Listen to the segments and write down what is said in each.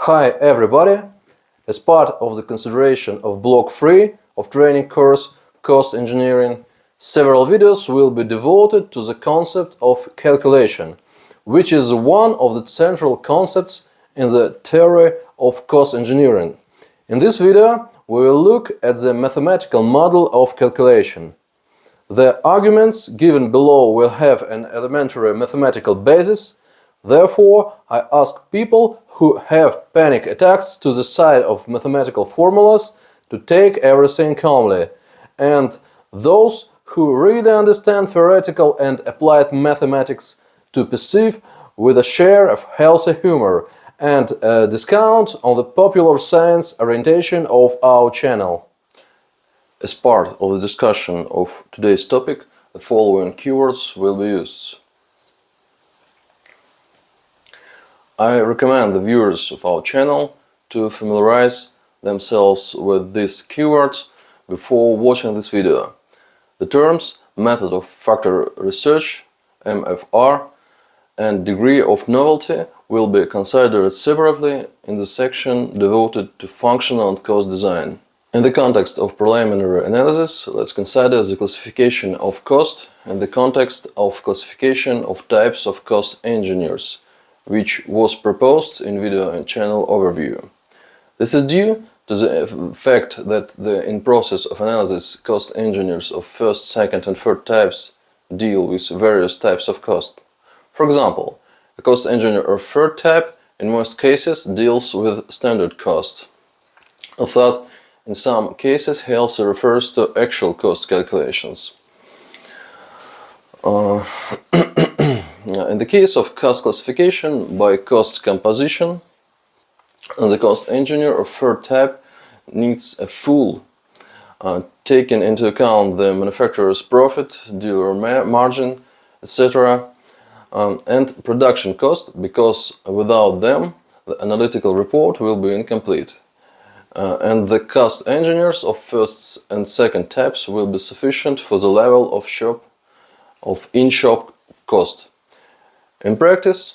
Hi everybody! As part of the consideration of block 3 of training course Cost Engineering, several videos will be devoted to the concept of calculation, which is one of the central concepts in the theory of cost engineering. In this video, we will look at the mathematical model of calculation. The arguments given below will have an elementary mathematical basis. Therefore, I ask people who have panic attacks to the side of mathematical formulas to take everything calmly, and those who really understand theoretical and applied mathematics to perceive with a share of healthy humor and a discount on the popular science orientation of our channel. As part of the discussion of today's topic, the following keywords will be used. I recommend the viewers of our channel to familiarize themselves with these keywords before watching this video. The terms method of factor research, MFR, and degree of novelty will be considered separately in the section devoted to functional and cost design. In the context of preliminary analysis, let's consider the classification of cost in the context of classification of types of cost engineers, which was proposed in video and channel overview. This is due to the fact that in process of analysis, cost engineers of first, second and third types deal with various types of cost. For example, a cost engineer of third type in most cases deals with standard cost. Although in some cases he also refers to actual cost calculations. In the case of cost classification by cost composition, the cost engineer of third type needs a full taking into account the manufacturer's profit, dealer margin, etc. And production cost, because without them the analytical report will be incomplete. And the cost engineers of first and second types will be sufficient for the level of in-shop cost. In practice,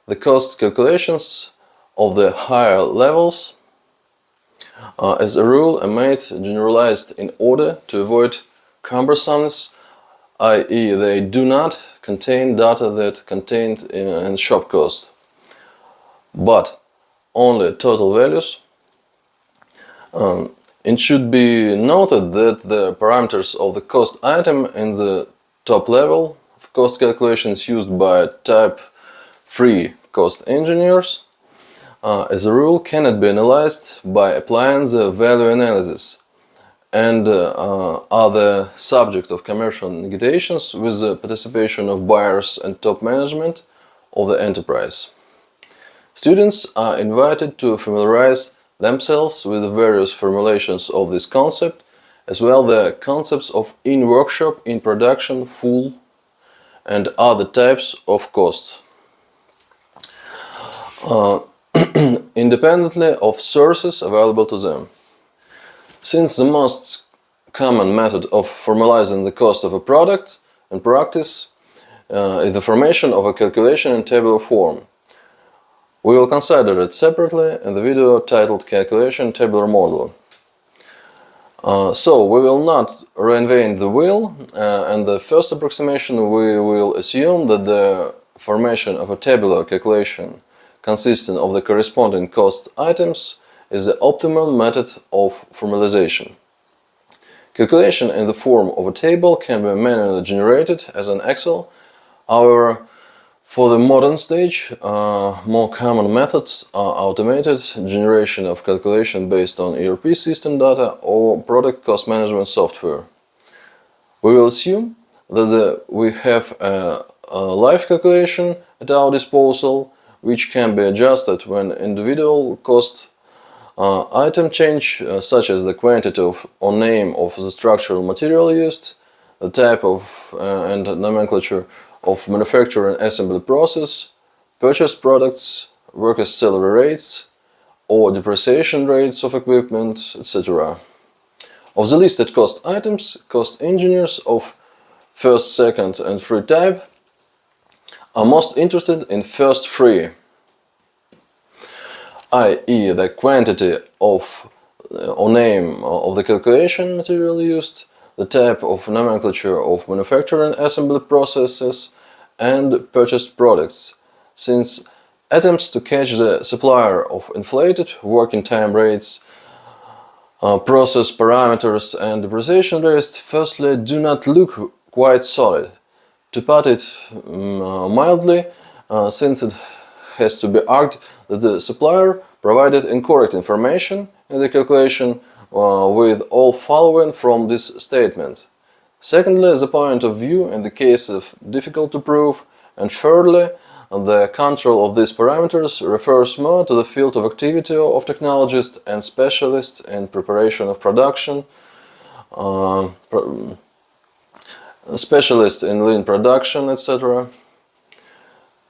the cost calculations of the higher levels, as a rule, are made generalized in order to avoid cumbersomeness, i.e. they do not contain data that contained in shop cost, but only total values. It should be noted that the parameters of the cost item in the top level of cost calculations used by type 3 cost engineers as a rule cannot be analyzed by applying the value analysis and are the subject of commercial negotiations with the participation of buyers and top management of the enterprise. Students are invited to familiarize themselves with the various formulations of this concept, as well the concepts of in-workshop, in-production, full, and other types of cost, independently of sources available to them. Since the most common method of formalizing the cost of a product in practice is the formation of a calculation in tabular form, we will consider it separately in the video titled Calculation Tabular Model. So we will not reinvent the wheel. In the first approximation we will assume that the formation of a tabular calculation consisting of the corresponding cost items is the optimal method of formalization. Calculation in the form of a table can be manually generated as an Excel. However, for the modern stage, more common methods are automated generation of calculation based on ERP system data or product cost management software. We will assume that we have a live calculation at our disposal, which can be adjusted when individual cost item change, such as the quantity or name of the structural material used, the type of and nomenclature of manufacture and assembly process, purchased products, workers' salary rates, or depreciation rates of equipment, etc. Of the listed cost items, cost engineers of first, second and third type are most interested in first three. i.e. the quantity of or name of the calculation material used, the type of nomenclature of manufacturing assembly processes, and purchased products, since attempts to catch the supplier of inflated working time rates, process parameters and depreciation rates firstly do not look quite solid. To put it mildly, since it has to be argued that the supplier provided incorrect information in the calculation with all following from this statement. Secondly, the point of view in the case of difficult to prove, and thirdly, the control of these parameters refers more to the field of activity of technologists and specialists in preparation of production, specialists in lean production, etc.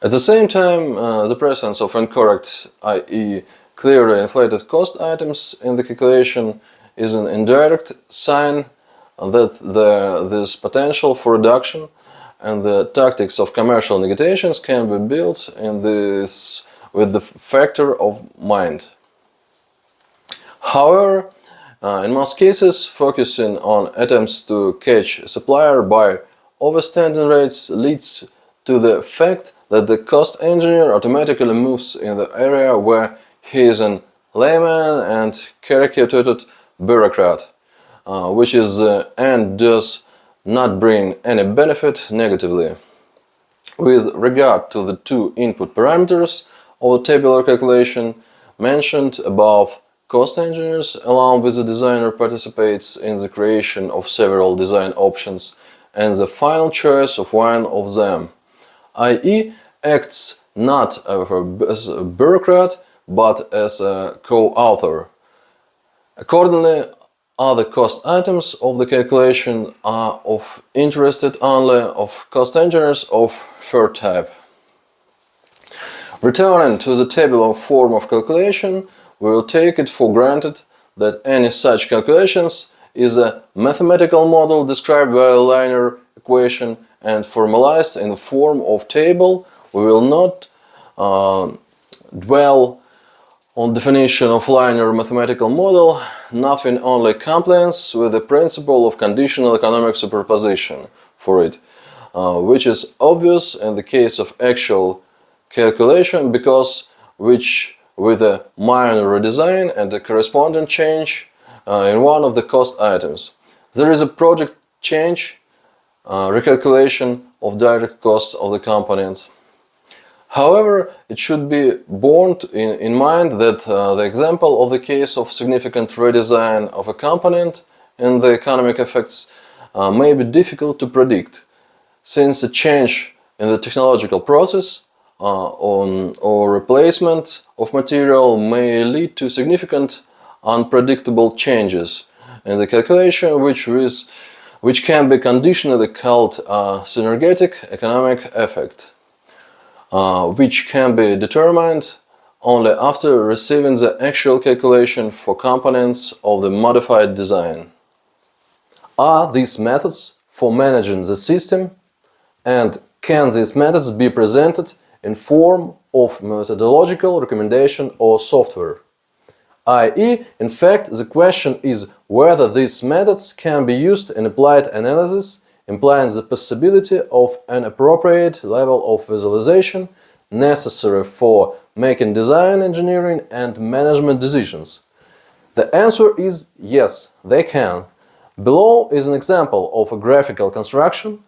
At the same time, the presence of incorrect, i.e. clearly inflated cost items in the calculation is an indirect sign that this potential for reduction and the tactics of commercial negotiations can be built in this with the factor of mind. However, in most cases, focusing on attempts to catch a supplier by overstanding rates leads to the fact that the cost engineer automatically moves in the area where he is an layman and caricatured bureaucrat, which is and does not bring any benefit negatively. With regard to the two input parameters of the tabular calculation mentioned above, cost engineers, along with the designer, participates in the creation of several design options and the final choice of one of them, i.e. acts not as a bureaucrat but as a co-author. Accordingly, other cost items of the calculation are of interest only of cost engineers of third type. Returning to the tabular form of calculation, we will take it for granted that any such calculations is a mathematical model described by a linear equation and formalized in the form of table. We will not dwell on definition of linear mathematical model. Nothing only compliance with the principle of conditional economic superposition for it, which is obvious in the case of actual calculation because which with a minor redesign and a corresponding change in one of the cost items. There is a project change, recalculation of direct costs of the components. However, it should be borne in mind that the example of the case of significant redesign of a component and the economic effects may be difficult to predict, since a change in the technological process or replacement of material may lead to significant unpredictable changes in the calculation which can be conditionally called a synergetic economic effect, which can be determined only after receiving the actual calculation for components of the modified design. Are these methods for managing the system, and can these methods be presented in form of methodological recommendation or software? i.e., in fact, the question is whether these methods can be used in applied analysis, implying the possibility of an appropriate level of visualization necessary for making design, engineering, and management decisions. The answer is yes, they can. Below is an example of a graphical construction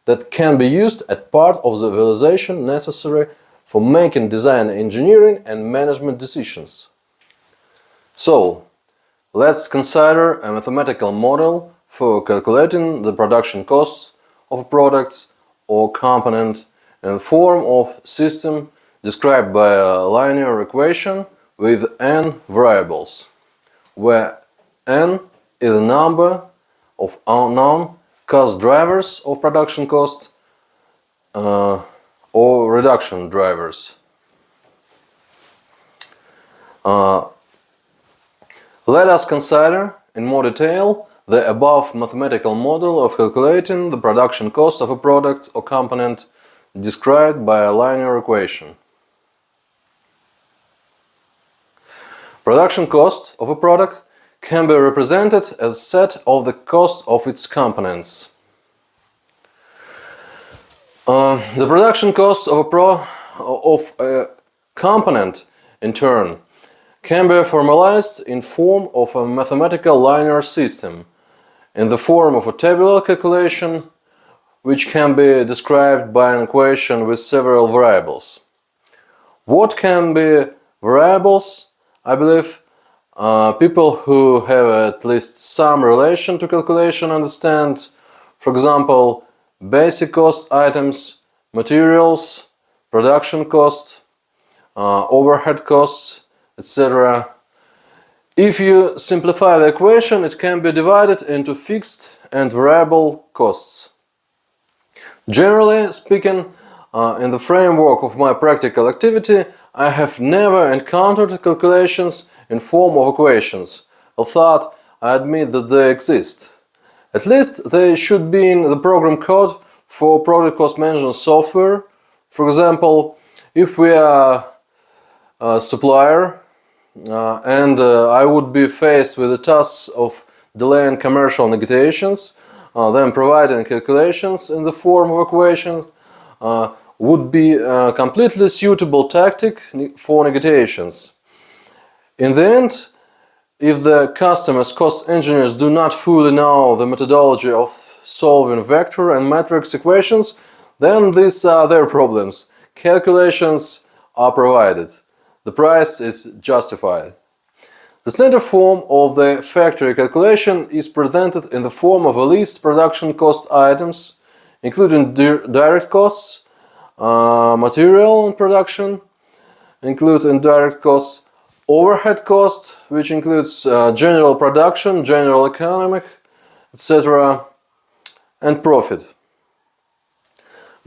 that can be used as part of the visualization necessary for making design, engineering, and management decisions. So, let's consider a mathematical model for calculating the production costs of a product or component in the form of system described by a linear equation with n variables, where n is the number of unknown cost drivers of production cost or reduction drivers. Let us consider in more detail the above mathematical model of calculating the production cost of a product or component described by a linear equation. Production cost of a product can be represented as a set of the cost of its components. The production cost of a component, in turn, can be formalized in form of a mathematical linear system, in the form of a tabular calculation, which can be described by an equation with several variables. What can be variables? I believe people who have at least some relation to calculation understand. For example, basic cost items, materials, production cost, overhead costs, etc. If you simplify the equation, it can be divided into fixed and variable costs. Generally speaking, in the framework of my practical activity, I have never encountered calculations in form of equations, although I admit that they exist. At least they should be in the program code for product cost management software. For example, if we are a supplier and I would be faced with the task of delaying commercial negotiations, then providing calculations in the form of equations would be a completely suitable tactic for negotiations. In the end, if the customer's cost engineers do not fully know the methodology of solving vector and matrix equations, then these are their problems. Calculations are provided. The price is justified. The standard form of the factory calculation is presented in the form of a list production cost items, including direct costs, material and production, include indirect costs, overhead cost, which includes general production, general economic, etc., and profit.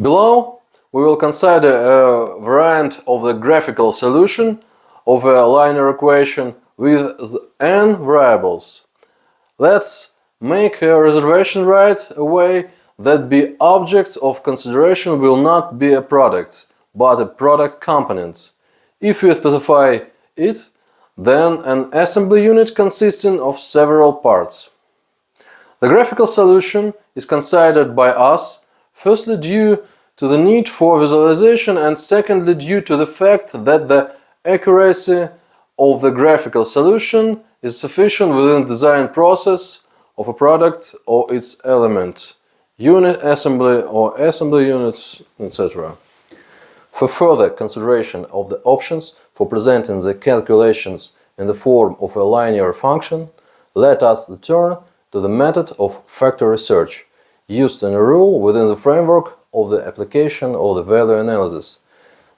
Below, we will consider a variant of the graphical solution of a linear equation with n variables. Let's make a reservation right away that the object of consideration will not be a product, but a product component. If we specify it, then an assembly unit consisting of several parts. The graphical solution is considered by us, firstly due to the need for visualization and secondly due to the fact that the accuracy of the graphical solution is sufficient within the design process of a product or its element, unit assembly or assembly units, etc. For further consideration of the options for presenting the calculations in the form of a linear function, let us return to the method of factor research, used in a rule within the framework of the application of the value analysis.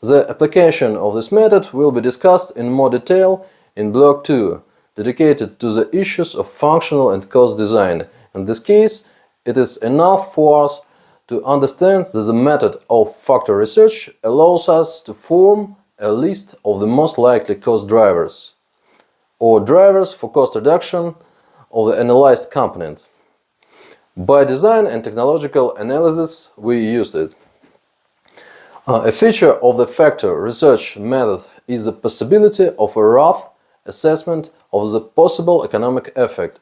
The application of this method will be discussed in more detail in Block 2, dedicated to the issues of functional and cost design. In this case, it is enough for us to understand that the method of factor research allows us to form a list of the most likely cost drivers, or drivers for cost reduction of the analyzed component. By design and technological analysis, we used it. A feature of the factor research method is the possibility of a rough assessment of the possible economic effect,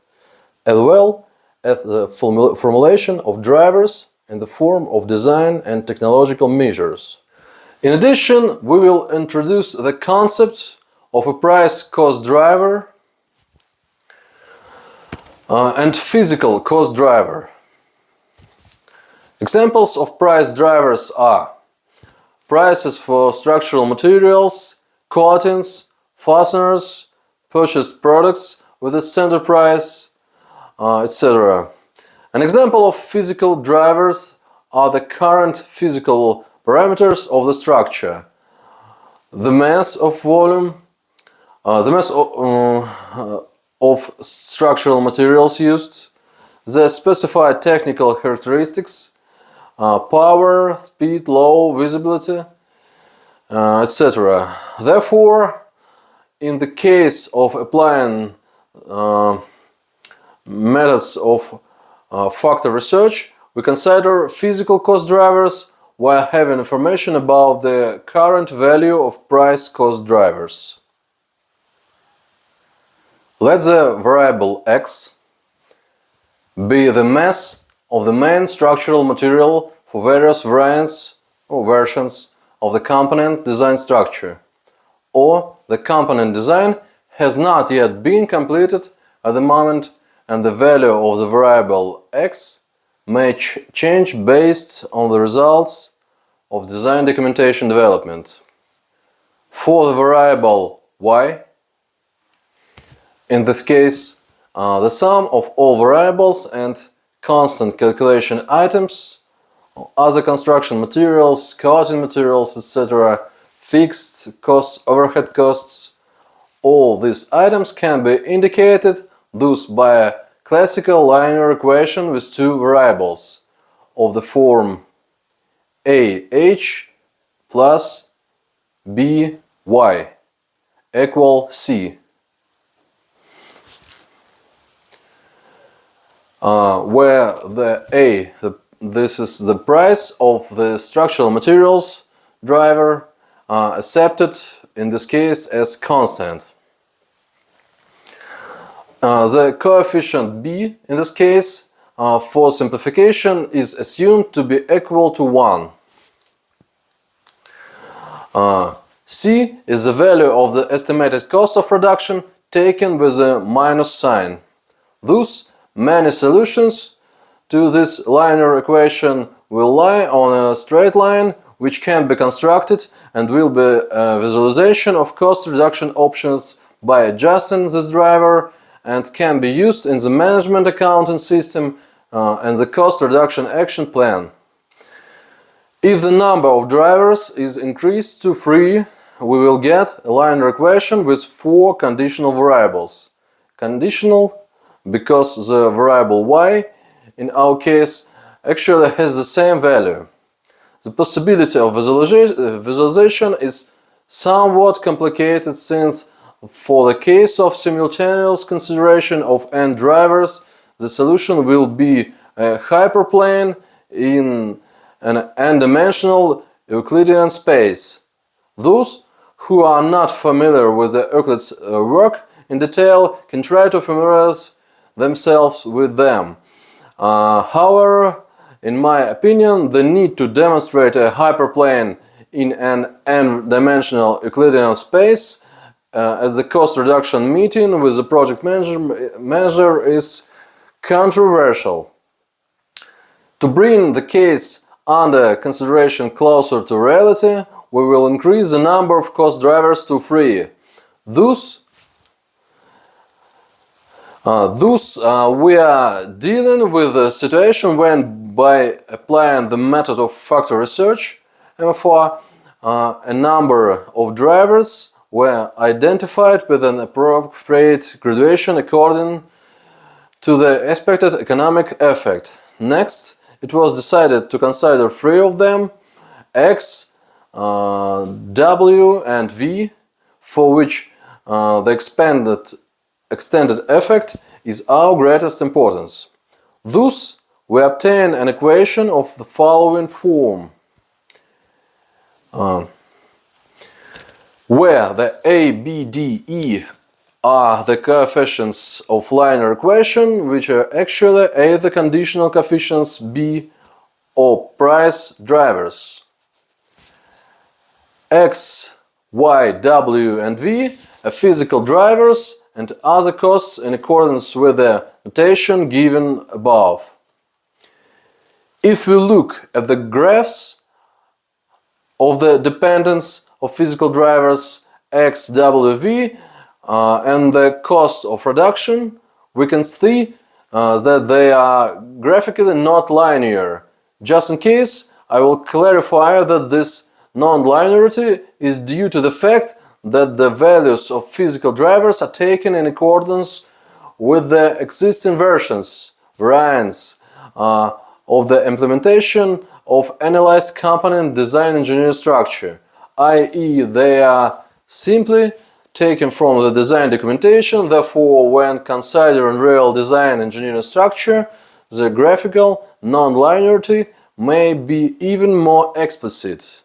as well as the formulation of drivers in the form of design and technological measures. In addition, we will introduce the concept of a price-cost driver and physical cost driver. Examples of price drivers are prices for structural materials, coatings, fasteners, purchased products with a center price, etc. An example of physical drivers are the current physical parameters of the structure, the mass of volume, the mass of structural materials used, the specified technical characteristics, power, speed, low visibility, etc. Therefore, in the case of applying methods of factor research, we consider physical cost drivers while having information about the current value of price cost drivers. Let the variable x be the mass of the main structural material for various variants or versions of the component design structure, or the component design has not yet been completed at the moment and the value of the variable x may change based on the results of design documentation development. For the variable y, in this case, the sum of all variables and constant calculation items, other construction materials, coating materials, etc., fixed costs, overhead costs, all these items can be indicated thus by a classical linear equation with two variables of the form ah plus by equal c, where this is the price of the structural materials driver, accepted in this case as constant. The coefficient b in this case, for simplification, is assumed to be equal to 1. C is the value of the estimated cost of production taken with a minus sign. Thus, many solutions to this linear equation will lie on a straight line which can be constructed and will be a visualization of cost reduction options by adjusting this driver and can be used in the management accounting system and the cost reduction action plan. If the number of drivers is increased to 3, we will get a linear equation with 4 conditional variables. Conditional because the variable y, in our case, actually has the same value. The possibility of visualization is somewhat complicated since for the case of simultaneous consideration of n drivers, the solution will be a hyperplane in an n-dimensional Euclidean space. Those who are not familiar with the Euclid's work in detail can try to familiarize themselves with them. However, in my opinion, the need to demonstrate a hyperplane in an n-dimensional Euclidean space at the cost reduction meeting with the project manager is controversial. To bring the case under consideration closer to reality, we will increase the number of cost drivers to 3. Thus, we are dealing with a situation when, by applying the method of factor research, MFR, a number of drivers were identified with an appropriate graduation according to the expected economic effect. Next, it was decided to consider 3 of them, X, W and V, for which the extended effect is our greatest importance. Thus, we obtain an equation of the following form, where the A, B, D, E are the coefficients of linear equation, which are actually A the conditional coefficients, B or price drivers. X, Y, W and V are physical drivers and other costs in accordance with the notation given above. If we look at the graphs of the dependence of physical drivers X, W, V and the cost of reduction, we can see that they are graphically not linear. Just in case, I will clarify that this non-linearity is due to the fact that the values of physical drivers are taken in accordance with the existing variants of the implementation of analyzed component design engineering structure, i.e. they are simply taken from the design documentation. Therefore, when considering real design engineering structure, the graphical non-linearity may be even more explicit.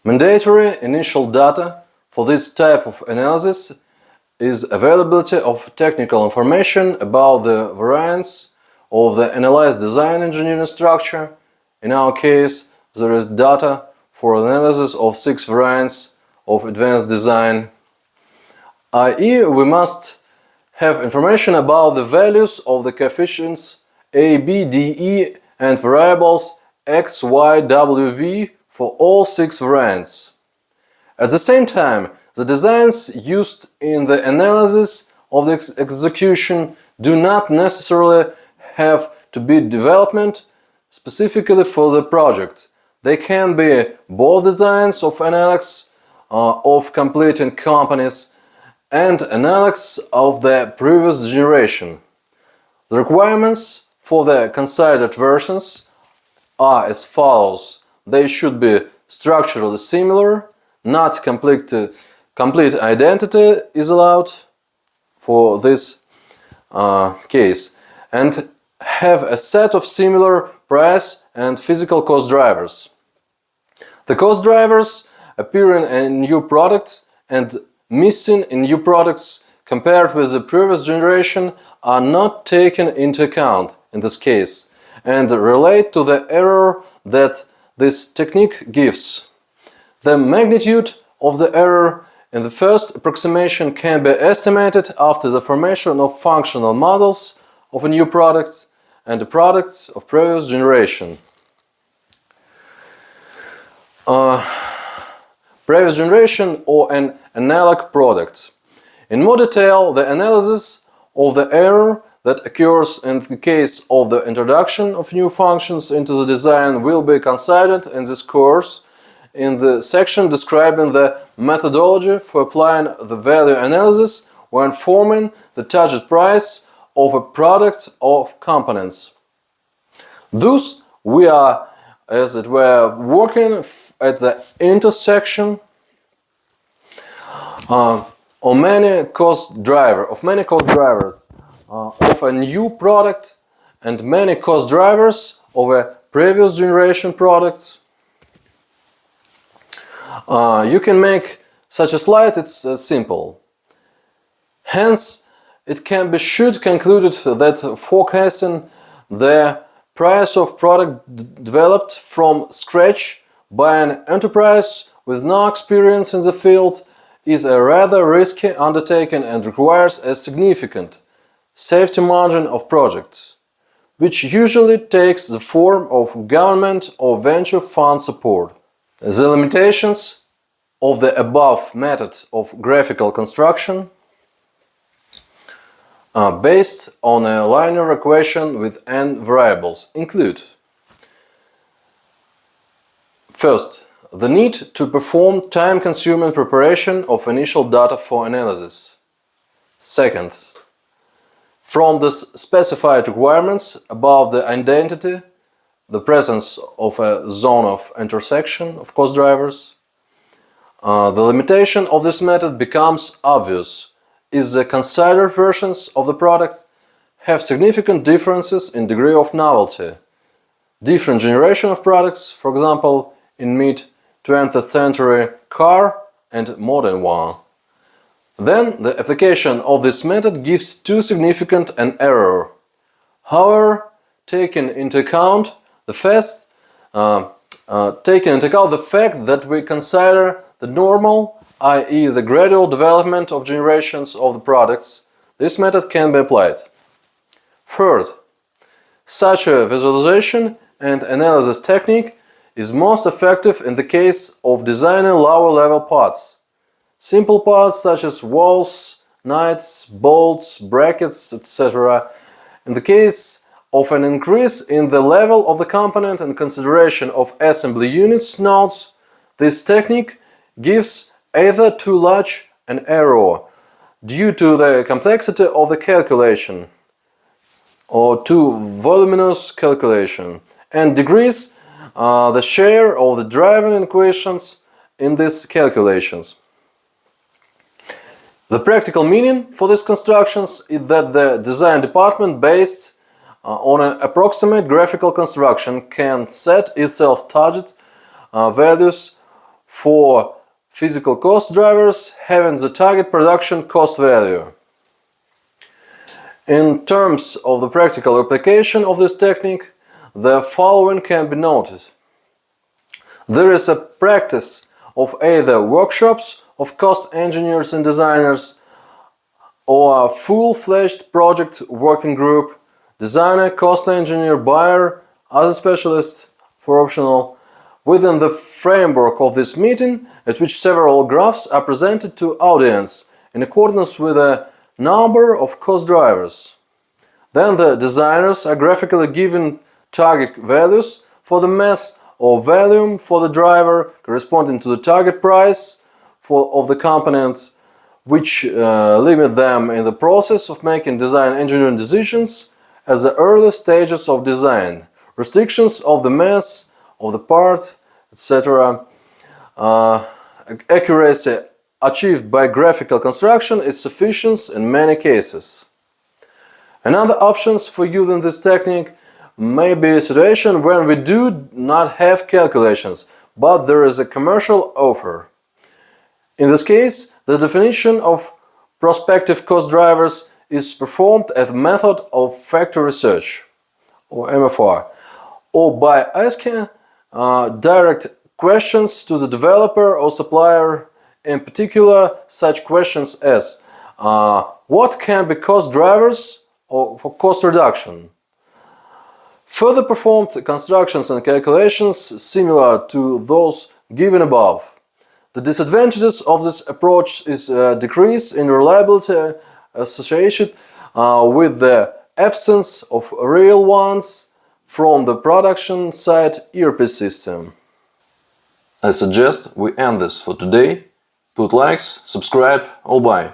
Mandatory initial data for this type of analysis is availability of technical information about the variants of the analyzed design engineering structure. In our case, there is data for analysis of 6 variants of advanced design, i.e. we must have information about the values of the coefficients a, b, d, e and variables x, y, w, v for all 6 variants. At the same time, the designs used in the analysis of the execution do not necessarily have to be development specifically for the project. They can be both designs of analogs of completing companies and analogs of the previous generation. The requirements for the considered versions are as follows. They should be structurally similar, not complete identity is allowed for this case, and have a set of similar price and physical cost drivers. The cost drivers appearing in new products and missing in new products compared with the previous generation are not taken into account in this case and relate to the error that this technique gives. The magnitude of the error in the first approximation can be estimated after the formation of functional models of a new product and the products of previous generation. Previous generation or an analog product. In more detail, the analysis of the error that occurs in the case of the introduction of new functions into the design will be considered in this course in the section describing the methodology for applying the value analysis when forming the target price of a product of components. Thus, we are, as it were, working at the intersection of many cost drivers of a new product and many cost drivers of a previous generation product. You can make such a slide, it's simple. Hence, it should concluded that forecasting the price of product developed from scratch by an enterprise with no experience in the field is a rather risky undertaking and requires a significant safety margin of projects, which usually takes the form of government or venture fund support. The limitations of the above method of graphical construction based on a linear equation with n variables include: first, the need to perform time-consuming preparation of initial data for analysis. Second, from the specified requirements about the identity, the presence of a zone of intersection of cost drivers, the limitation of this method becomes obvious is the considered versions of the product have significant differences in degree of novelty. Different generation of products, for example, in mid-20th century car and modern one. Then the application of this method gives too significant an error. However, taking into account the fact that we consider the normal, i.e. the gradual development of generations of the products, this method can be applied. Third, such a visualization and analysis technique is most effective in the case of designing lower-level parts. Simple parts such as walls, nuts, bolts, brackets, etc. In the case of an increase in the level of the component and consideration of assembly units nodes, this technique gives either too large an error due to the complexity of the calculation or too voluminous calculation and decrease the share of the driving equations in these calculations. The practical meaning for these constructions is that the design department based on an approximate graphical construction can set itself target values for physical cost drivers having the target production cost value. In terms of the practical application of this technique, the following can be noted. There is a practice of either workshops of cost engineers and designers or a full-fledged project working group, designer, cost engineer, buyer, other specialists for optional, within the framework of this meeting at which several graphs are presented to audience in accordance with a number of cost drivers. Then the designers are graphically given target values for the mass or volume for the driver corresponding to the target price of the component, which limit them in the process of making design engineering decisions at the early stages of design, restrictions of the mass of the part, etc. Accuracy achieved by graphical construction is sufficient in many cases. Another options for using this technique may be a situation when we do not have calculations, but there is a commercial offer. In this case, the definition of prospective cost drivers is performed as a method of factor research, or MFR, or by asking direct questions to the developer or supplier, in particular such questions as what can be cost drivers for cost reduction? Further performed constructions and calculations similar to those given above. The disadvantages of this approach is a decrease in reliability associated with the absence of real ones from the production side ERP system. I suggest we end this for today. Put likes, subscribe, all bye.